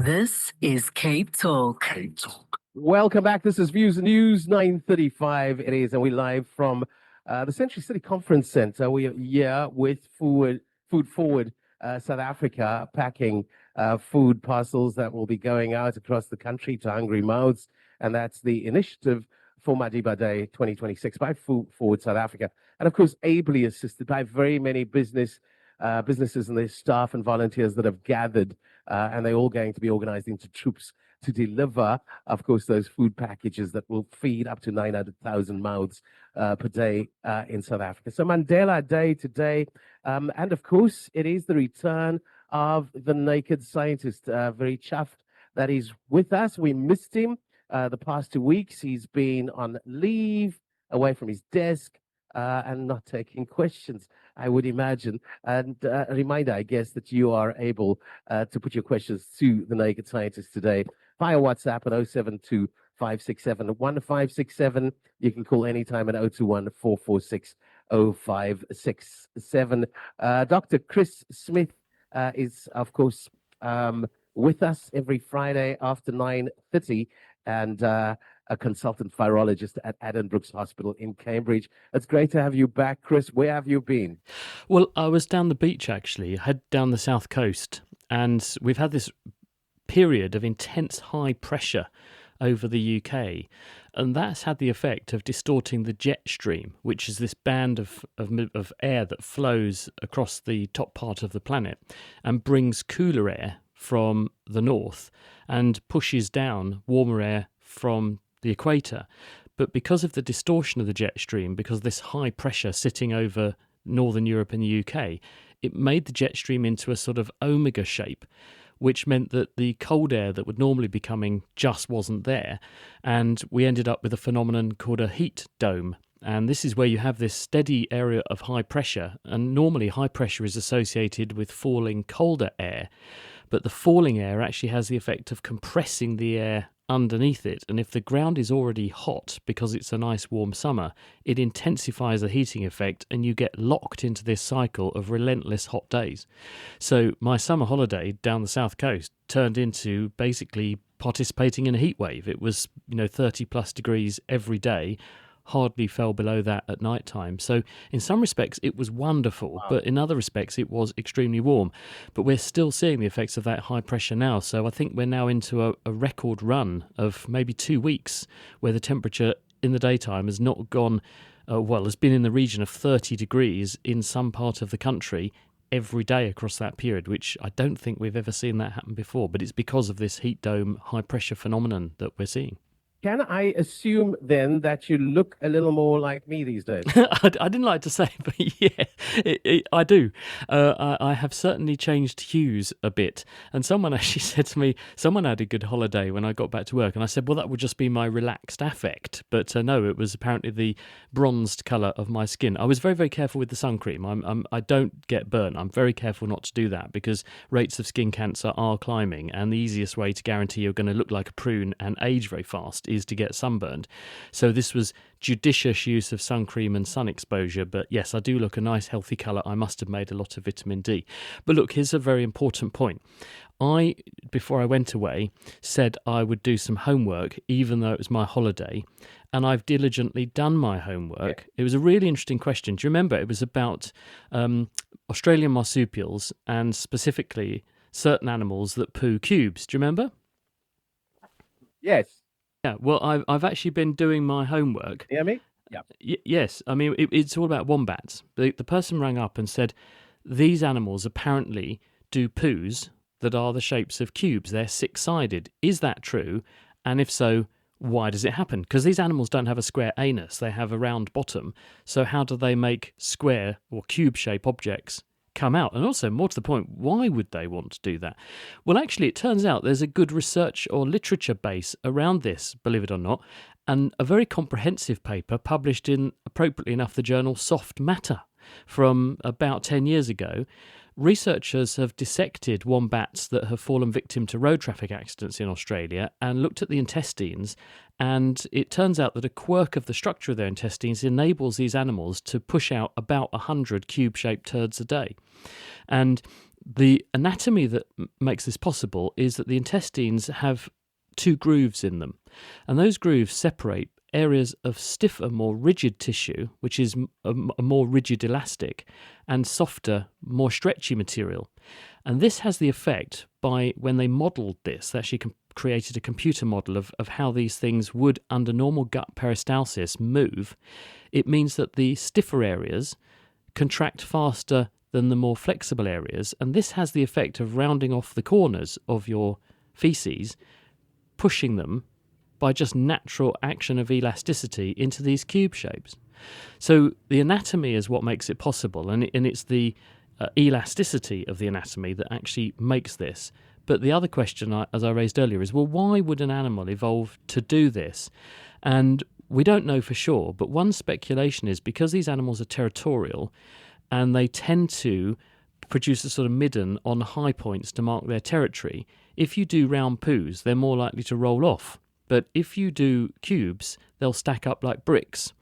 This is Cape Talk. Cape Talk. Welcome back. This is Views News 9:35. It is, and we're live from the Century City Conference Center. We are here with Food Forward South Africa, packing food parcels that will be going out across the country to hungry mouths, and that's the initiative for Madiba Day 2026 by Food Forward South Africa, and of course, ably assisted by very many businesses and their staff and volunteers that have gathered, and they're all going to be organized into troops to deliver, of course, those food packages that will feed up to 900,000 mouths per day in South Africa. So Mandela Day today, and of course, it is the return of the naked scientist. Very chuffed that he's with us. We missed him the past 2 weeks. He's been on leave, away from his desk, and not taking questions, I would imagine. And a reminder, I guess, that you are able to put your questions to the Naked Scientist today via WhatsApp at 072 567 1567. You can call anytime at 021 446 0567. Dr. Chris Smith is, of course, with us every Friday after 9:30, and a consultant virologist at Addenbrooke's Hospital in Cambridge. It's great to have you back, Chris. Where have you been? Well, I was down the beach, actually. I head down the south coast, and we've had this period of intense high pressure over the UK, and that's had the effect of distorting the jet stream, which is this band of air that flows across the top part of the planet and brings cooler air from the north and pushes down warmer air from the equator. But because of the distortion of the jet stream, because of this high pressure sitting over Northern Europe and the UK, it made the jet stream into a sort of omega shape, which meant that the cold air that would normally be coming just wasn't there. And we ended up with a phenomenon called a heat dome. And this is where you have this steady area of high pressure. And normally high pressure is associated with falling colder air. But the falling air actually has the effect of compressing the air underneath it, and if the ground is already hot because it's a nice warm summer, it intensifies the heating effect and you get locked into this cycle of relentless hot days. So my summer holiday down the south coast turned into basically participating in a heat wave. It was 30 plus degrees every day, hardly fell below that at night time. So in some respects it was wonderful, but in other respects it was extremely warm. But we're still seeing the effects of that high pressure now. So I think we're now into a record run of maybe 2 weeks where the temperature in the daytime has not gone, has been in the region of 30 degrees in some part of the country every day across that period, which I don't think we've ever seen that happen before. But it's because of this heat dome high pressure phenomenon that we're seeing. Can I assume then that you look a little more like me these days? I didn't like to say, but yeah, I do. I have certainly changed hues a bit. And someone actually said to me, someone had a good holiday when I got back to work. And I said, well, that would just be my relaxed affect. But no, it was apparently the bronzed colour of my skin. I was very, very careful with the sun cream. I don't get burnt. I'm very careful not to do that because rates of skin cancer are climbing. And the easiest way to guarantee you're going to look like a prune and age very fast is to get sunburned. So this was judicious use of sun cream and sun exposure. But yes, I do look a nice healthy colour. I must have made a lot of vitamin D. But look, here's a very important point. Before I went away, said I would do some homework, even though it was my holiday, and I've diligently done my homework. Yeah. It was a really interesting question. Do you remember? It was about Australian marsupials and specifically certain animals that poo cubes. Do you remember? Yes. Yeah, well, I've actually been doing my homework. You hear me? Yeah. Yes, I mean, it's all about wombats. The person rang up and said, these animals apparently do poos that are the shapes of cubes. They're six-sided. Is that true? And if so, why does it happen? Because these animals don't have a square anus. They have a round bottom. So how do they make square or cube-shaped objects come out? And also, more to the point, why would they want to do that? Well, actually, it turns out there's a good research or literature base around this, believe it or not, and a very comprehensive paper published in, appropriately enough, the journal Soft Matter from about 10 years ago. Researchers have dissected wombats that have fallen victim to road traffic accidents in Australia and looked at the intestines, and it turns out that a quirk of the structure of their intestines enables these animals to push out about 100 cube-shaped turds a day. And The anatomy that makes this possible is that the intestines have two grooves in them, and those grooves separate areas of stiffer, more rigid tissue, which is a more rigid elastic, and softer, more stretchy material. And this has the effect by, when they modelled this, they actually created a computer model of how these things would, under normal gut peristalsis, move. It means that the stiffer areas contract faster than the more flexible areas, and this has the effect of rounding off the corners of your feces, pushing them by just natural action of elasticity into these cube shapes. So the anatomy is what makes it possible, and it's the elasticity of the anatomy that actually makes this. But the other question, as I raised earlier, is, well, why would an animal evolve to do this? And we don't know for sure, but one speculation is because these animals are territorial and they tend to produce a sort of midden on high points to mark their territory. If you do round poos, they're more likely to roll off. But if you do cubes, they'll stack up like bricks.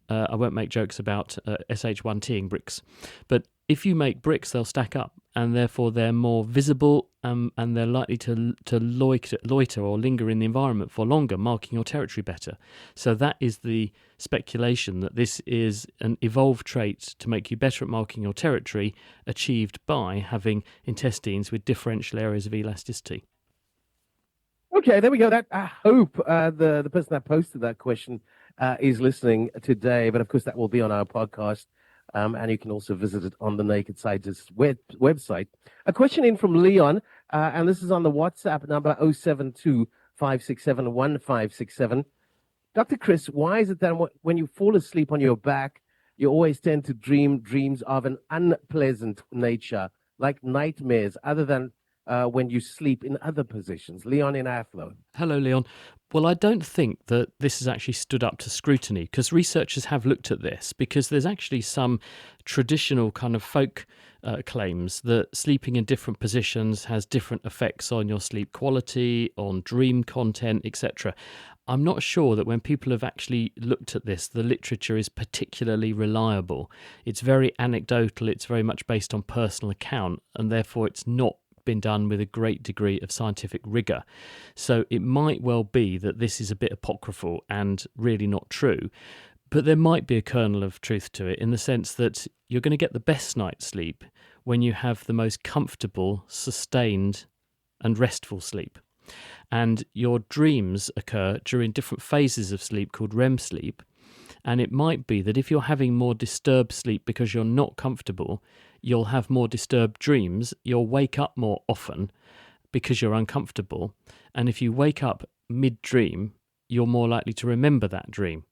I won't make jokes about SH1T'ing bricks. But if you make bricks, they'll stack up, and therefore they're more visible, and they're likely to loiter or linger in the environment for longer, marking your territory better. So that is the speculation, that this is an evolved trait to make you better at marking your territory, achieved by having intestines with differential areas of elasticity. Okay, there we go. That I hope the person that posted that question is listening today. But of course, that will be on our podcast, and you can also visit it on the Naked Scientist website. A question in from Leon, and this is on the WhatsApp number 072-567-1567. Dr. Chris, why is it that when you fall asleep on your back, you always tend to dream dreams of an unpleasant nature, like nightmares, other than when you sleep in other positions? Leon in Athlone. Hello, Leon. Well, I don't think that this has actually stood up to scrutiny, because researchers have looked at this, because there's actually some traditional kind of folk claims that sleeping in different positions has different effects on your sleep quality, on dream content, etc. I'm not sure that when people have actually looked at this, the literature is particularly reliable. It's very anecdotal, it's very much based on personal account, and therefore it's not been done with a great degree of scientific rigour. So it might well be that this is a bit apocryphal and really not true, but there might be a kernel of truth to it, in the sense that you're going to get the best night's sleep when you have the most comfortable, sustained and restful sleep. And your dreams occur during different phases of sleep called REM sleep. And it might be that if you're having more disturbed sleep because you're not comfortable, you'll have more disturbed dreams. You'll wake up more often because you're uncomfortable. And if you wake up mid-dream, you're more likely to remember that dream.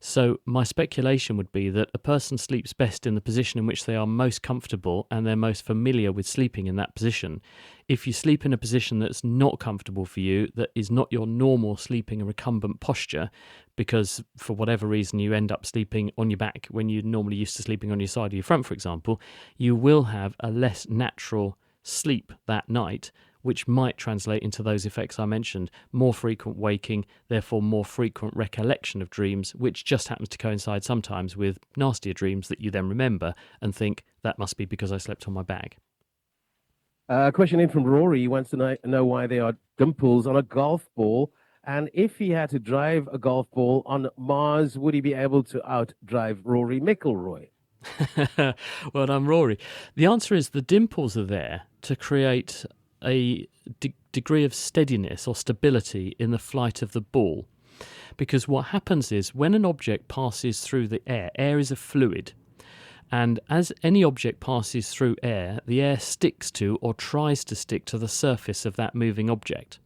So my speculation would be that a person sleeps best in the position in which they are most comfortable and they're most familiar with sleeping in that position. If you sleep in a position that's not comfortable for you, that is not your normal sleeping and recumbent posture, because for whatever reason you end up sleeping on your back when you're normally used to sleeping on your side or your front, for example, you will have a less natural sleep that night, which might translate into those effects I mentioned: more frequent waking, therefore more frequent recollection of dreams, which just happens to coincide sometimes with nastier dreams that you then remember and think, that must be because I slept on my back. A question in from Rory. He wants to know why there are dimples on a golf ball, and if he had to drive a golf ball on Mars, would he be able to outdrive Rory McIlroy? Well done, Rory. The answer is the dimples are there to create a degree of steadiness or stability in the flight of the ball. Because what happens is, when an object passes through the air is a fluid. And as any object passes through air, the air sticks to or tries to stick to the surface of that moving object.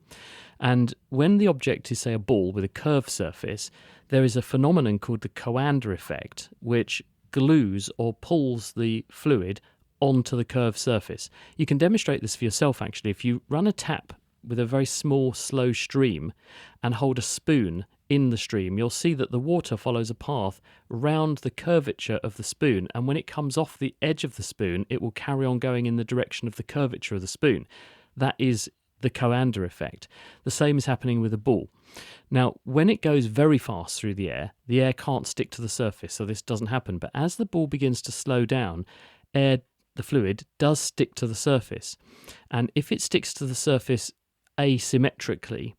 And when the object is, say, a ball with a curved surface, there is a phenomenon called the Coanda effect, which glues or pulls the fluid onto the curved surface. You can demonstrate this for yourself, actually. If you run a tap with a very small, slow stream and hold a spoon in the stream, you'll see that the water follows a path round the curvature of the spoon, and when it comes off the edge of the spoon, it will carry on going in the direction of the curvature of the spoon. That is the Coanda effect. The same is happening with a ball. Now, when it goes very fast through the air can't stick to the surface, so this doesn't happen. But as the ball begins to slow down, air the fluid, does stick to the surface. And if it sticks to the surface asymmetrically,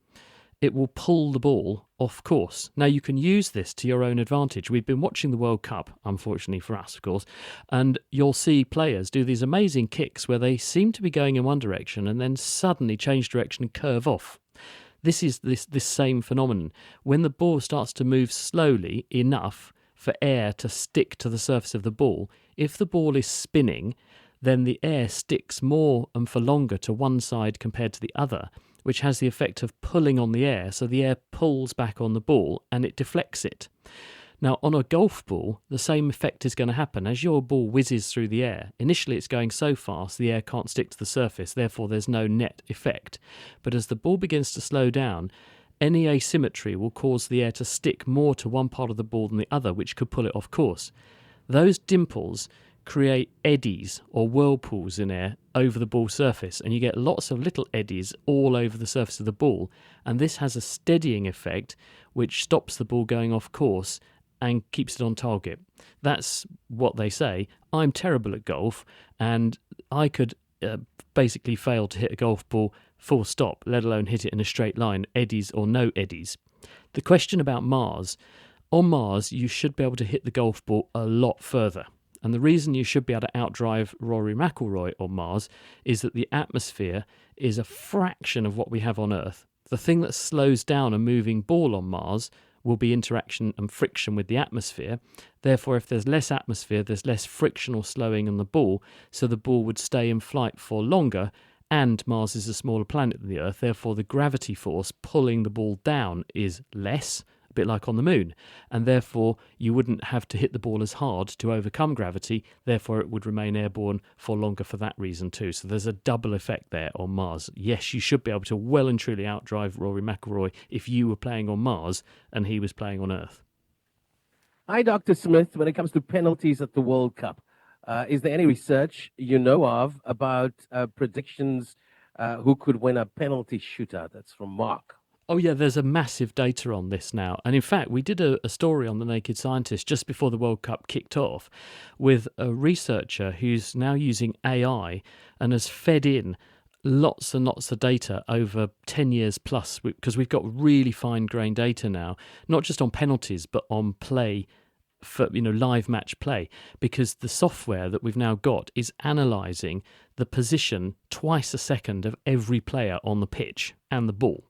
it will pull the ball off course. Now, you can use this to your own advantage. We've been watching the World Cup, unfortunately for us, of course, and you'll see players do these amazing kicks where they seem to be going in one direction and then suddenly change direction and curve off. This is this same phenomenon. When the ball starts to move slowly enough for air to stick to the surface of the ball, if the ball is spinning, then the air sticks more and for longer to one side compared to the other, which has the effect of pulling on the air, so the air pulls back on the ball and it deflects it. Now, on a golf ball, the same effect is going to happen. As your ball whizzes through the air, initially it's going so fast the air can't stick to the surface, therefore there's no net effect. But as the ball begins to slow down, any asymmetry will cause the air to stick more to one part of the ball than the other, which could pull it off course. Those dimples create eddies or whirlpools in air over the ball surface, and you get lots of little eddies all over the surface of the ball, and this has a steadying effect which stops the ball going off course and keeps it on target. That's what they say. I'm terrible at golf, and I could basically fail to hit a golf ball full stop, let alone hit it in a straight line, eddies or no eddies. The question about Mars: on Mars you should be able to hit the golf ball a lot further. And the reason you should be able to outdrive Rory McIlroy on Mars is that the atmosphere is a fraction of what we have on Earth. The thing that slows down a moving ball on Mars will be interaction and friction with the atmosphere. Therefore, if there's less atmosphere, there's less frictional slowing on the ball, so the ball would stay in flight for longer, and Mars is a smaller planet than the Earth. Therefore, the gravity force pulling the ball down is less, a bit like on the moon, and therefore you wouldn't have to hit the ball as hard to overcome gravity, therefore it would remain airborne for longer for that reason too. So there's a double effect there on Mars. Yes, you should be able to well and truly outdrive Rory McIlroy if you were playing on Mars and he was playing on Earth. Hi, Dr. Smith. When it comes to penalties at the World Cup, is there any research you know of about predictions who could win a penalty shootout? That's from Mark. Oh yeah, there's a massive data on this now. And in fact, we did a story on The Naked Scientist just before the World Cup kicked off with a researcher who's now using AI and has fed in lots and lots of data over 10 years plus, because we've got really fine-grained data now, not just on penalties, but on play, for live match play, because the software that we've now got is analysing the position twice a second of every player on the pitch and the ball.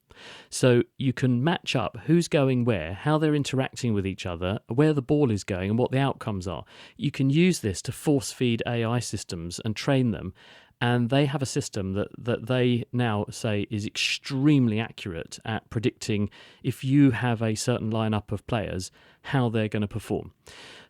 So you can match up who's going where, how they're interacting with each other, where the ball is going and what the outcomes are. You can use this to force feed AI systems and train them, and they have a system that they now say is extremely accurate at predicting, if you have a certain lineup of players, how they're going to perform.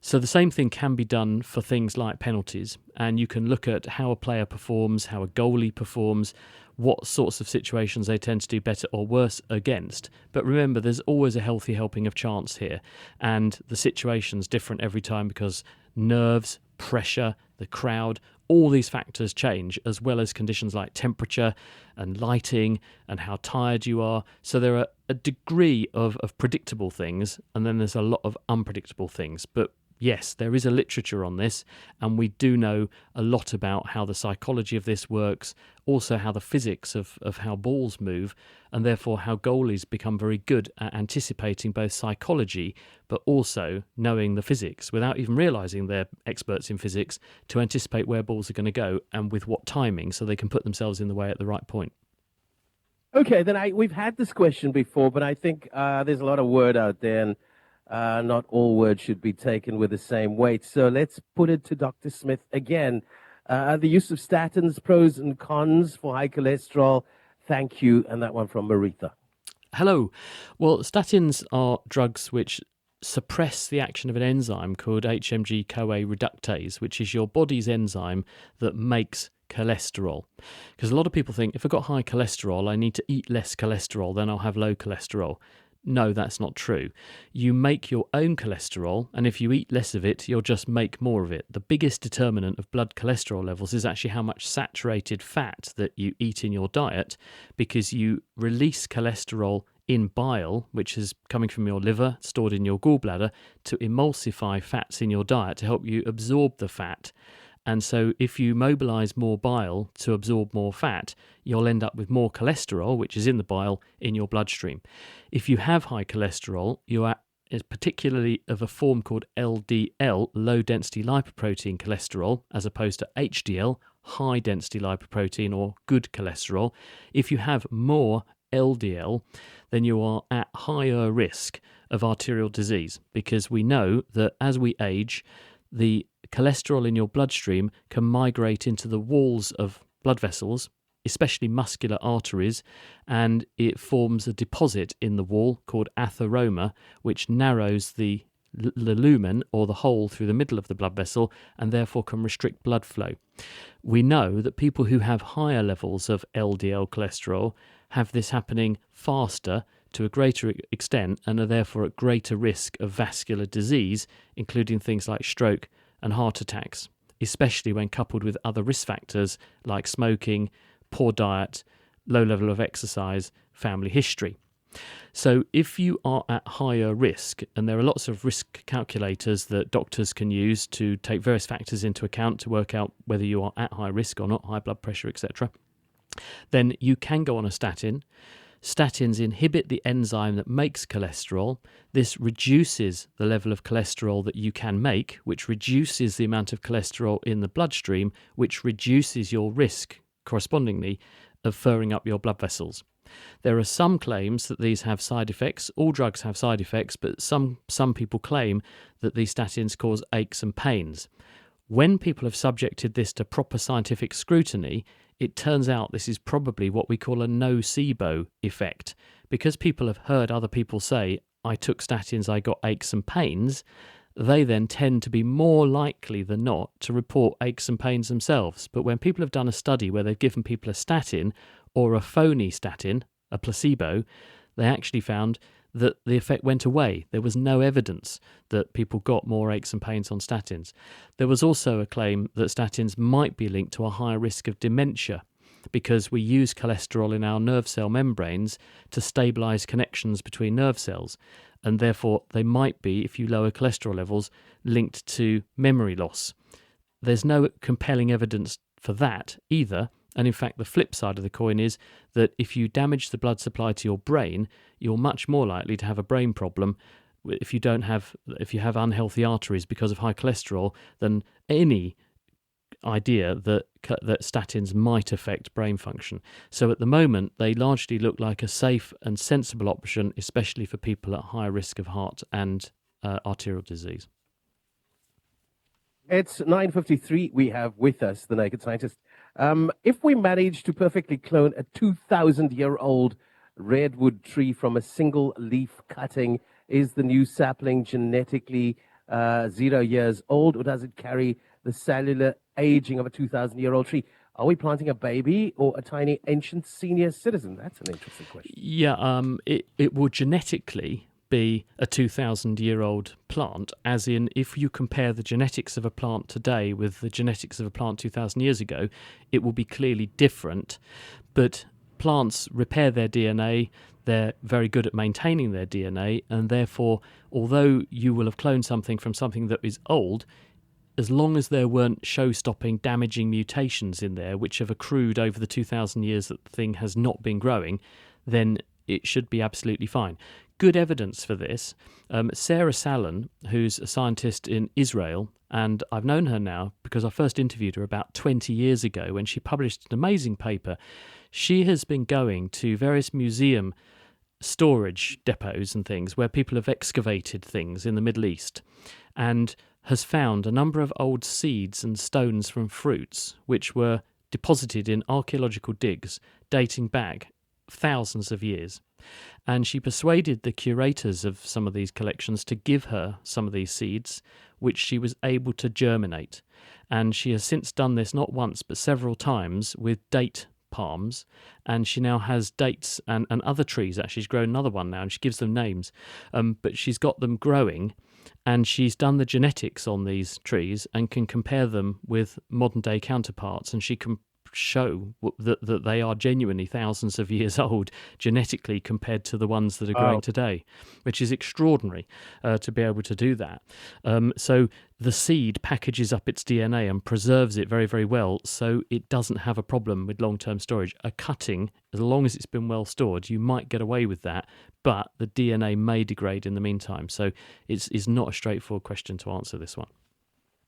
So the same thing can be done for things like penalties, and you can look at how a player performs, how a goalie performs, what sorts of situations they tend to do better or worse against. But remember, there's always a healthy helping of chance here, and the situation's different every time because nerves, pressure, the crowd, all these factors change, as well as conditions like temperature and lighting and how tired you are. So there are a degree of predictable things, and then there's a lot of unpredictable things. But yes, there is a literature on this, and we do know a lot about how the psychology of this works, also how the physics of how balls move, and therefore how goalies become very good at anticipating both psychology but also knowing the physics without even realising they're experts in physics, to anticipate where balls are going to go and with what timing, so they can put themselves in the way at the right point. Okay, then we've had this question before, but I think there's a lot of word out there, and not all words should be taken with the same weight. So let's put it to Dr. Smith again. The use of statins, pros and cons for high cholesterol. Thank you. And that one from Maritha. Hello. Well, statins are drugs which suppress the action of an enzyme called HMG-CoA reductase, which is your body's enzyme that makes cholesterol. Because a lot of people think, if I've got high cholesterol, I need to eat less cholesterol, then I'll have low cholesterol. No, that's not true. You make your own cholesterol, and if you eat less of it, you'll just make more of it. The biggest determinant of blood cholesterol levels is actually how much saturated fat that you eat in your diet, because you release cholesterol in bile, which is coming from your liver, stored in your gallbladder, to emulsify fats in your diet to help you absorb the fat. And so if you mobilize more bile to absorb more fat, you'll end up with more cholesterol, which is in the bile, in your bloodstream. If you have high cholesterol, you are particularly of a form called LDL, low density lipoprotein cholesterol, as opposed to HDL, high density lipoprotein or good cholesterol. If you have more LDL, then you are at higher risk of arterial disease, because we know that as we age, the cholesterol in your bloodstream can migrate into the walls of blood vessels, especially muscular arteries, and it forms a deposit in the wall called atheroma, which narrows the lumen, or the hole through the middle of the blood vessel, and therefore can restrict blood flow. We know that people who have higher levels of LDL cholesterol have this happening faster, to a greater extent, and are therefore at greater risk of vascular disease, including things like stroke and heart attacks, especially when coupled with other risk factors like smoking, poor diet, low level of exercise, family history. So if you are at higher risk, and there are lots of risk calculators that doctors can use to take various factors into account to work out whether you are at high risk or not, high blood pressure, etc., then you can go on a statin. Statins inhibit the enzyme that makes cholesterol. This reduces the level of cholesterol that you can make, which reduces the amount of cholesterol in the bloodstream, which reduces your risk correspondingly of furring up your blood vessels. There are some claims that these have side effects. All drugs have side effects, but some people claim that these statins cause aches and pains. When people have subjected this to proper scientific scrutiny, it turns out this is probably what we call a nocebo effect. Because people have heard other people say, I took statins, I got aches and pains, they then tend to be more likely than not to report aches and pains themselves. But when people have done a study where they've given people a statin or a phony statin, a placebo, they actually found that the effect went away. There was no evidence that people got more aches and pains on statins. There was also a claim that statins might be linked to a higher risk of dementia, because we use cholesterol in our nerve cell membranes to stabilize connections between nerve cells, and therefore they might be, if you lower cholesterol levels, linked to memory loss. There's no compelling evidence for that either, and in fact the flip side of the coin is that if you damage the blood supply to your brain, you're much more likely to have a brain problem if you have unhealthy arteries because of high cholesterol than any idea that statins might affect brain function. So at the moment, they largely look like a safe and sensible option, especially for people at high risk of heart and arterial disease. It's 9:53. We have with us the Naked Scientist. If we manage to perfectly clone a 2,000-year-old redwood tree from a single leaf cutting, is the new sapling genetically 0 years old, or does it carry the cellular aging of a 2,000-year-old tree? Are we planting a baby or a tiny ancient senior citizen? That's an interesting question. Yeah, it will genetically be a 2,000-year-old plant, as in if you compare the genetics of a plant today with the genetics of a plant 2,000 years ago, it will be clearly different. But plants repair their DNA, they're very good at maintaining their DNA, and therefore, although you will have cloned something from something that is old, as long as there weren't show-stopping, damaging mutations in there, which have accrued over the 2,000 years that the thing has not been growing, then it should be absolutely fine. Good evidence for this. Sarah Salon, who's a scientist in Israel, and I've known her now because I first interviewed her about 20 years ago when she published an amazing paper. She has been going to various museum storage depots and things where people have excavated things in the Middle East, and has found a number of old seeds and stones from fruits which were deposited in archaeological digs dating back thousands of years. And she persuaded the curators of some of these collections to give her some of these seeds, which she was able to germinate. And she has since done this not once but several times with date palms, and she now has dates and other trees. Actually, she's grown another one now, and she gives them names. But she's got them growing, and she's done the genetics on these trees and can compare them with modern-day counterparts, and she can show that they are genuinely thousands of years old genetically compared to the ones that are growing today, which is extraordinary to be able to do that. So the seed packages up its DNA and preserves it very, very well, so it doesn't have a problem with long-term storage. A cutting, as long as it's been well stored, you might get away with that, but the DNA may degrade in the meantime. So it's not a straightforward question to answer, this one.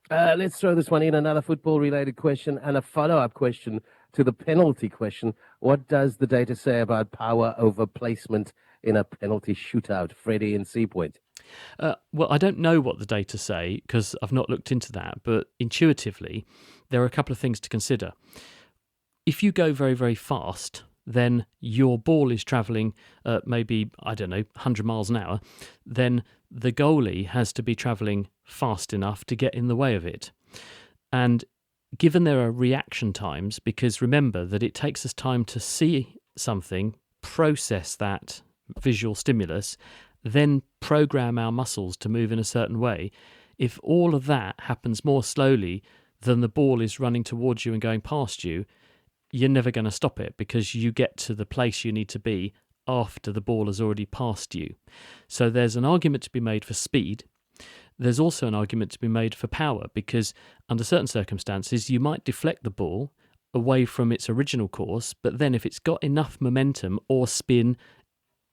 Let's throw this one in, another football-related question and a follow-up question to the penalty question. What does the data say about power over placement in a penalty shootout? Freddie in Sea Point. Well, I don't know what the data say because I've not looked into that, but intuitively, there are a couple of things to consider. If you go very, very fast, then your ball is travelling maybe, 100 miles an hour, then the goalie has to be travelling fast enough to get in the way of it. And given there are reaction times, because remember that it takes us time to see something, process that visual stimulus, then program our muscles to move in a certain way. If all of that happens more slowly than the ball is running towards you and going past you, you're never going to stop it because you get to the place you need to be after the ball has already passed you. So there's an argument to be made for speed. There's also an argument to be made for power, because under certain circumstances you might deflect the ball away from its original course, but then if it's got enough momentum or spin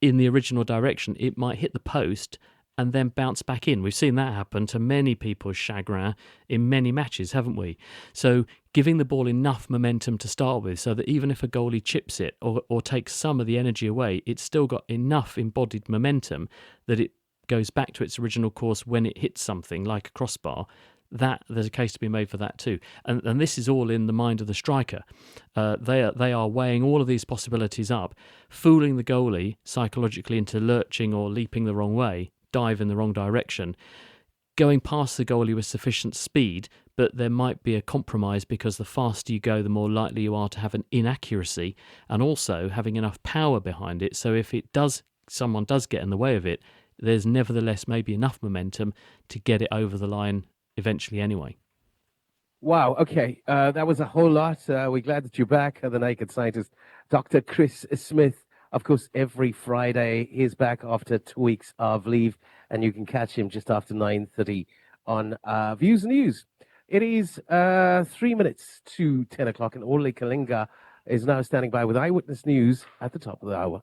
in the original direction, it might hit the post and then bounce back in. We've seen that happen to many people's chagrin in many matches, haven't we? So giving the ball enough momentum to start with, so that even if a goalie chips it or takes some of the energy away, it's still got enough embodied momentum that it goes back to its original course when it hits something like a crossbar. That there's a case to be made for that too, and this is all in the mind of the striker. They are weighing all of these possibilities up, fooling the goalie psychologically into lurching or leaping the wrong way, dive in the wrong direction, going past the goalie with sufficient speed, but there might be a compromise because the faster you go, the more likely you are to have an inaccuracy, and also having enough power behind it. So if someone does get in the way of it, there's nevertheless maybe enough momentum to get it over the line eventually anyway. Wow, okay. That was a whole lot. We're glad that you're back, the Naked Scientist. Dr. Chris Smith, of course, every Friday. He's back after 2 weeks of leave, and you can catch him just after 9:30 on Views News. It is 3 minutes to 10 o'clock, and Orly Kalinga is now standing by with Eyewitness News at the top of the hour.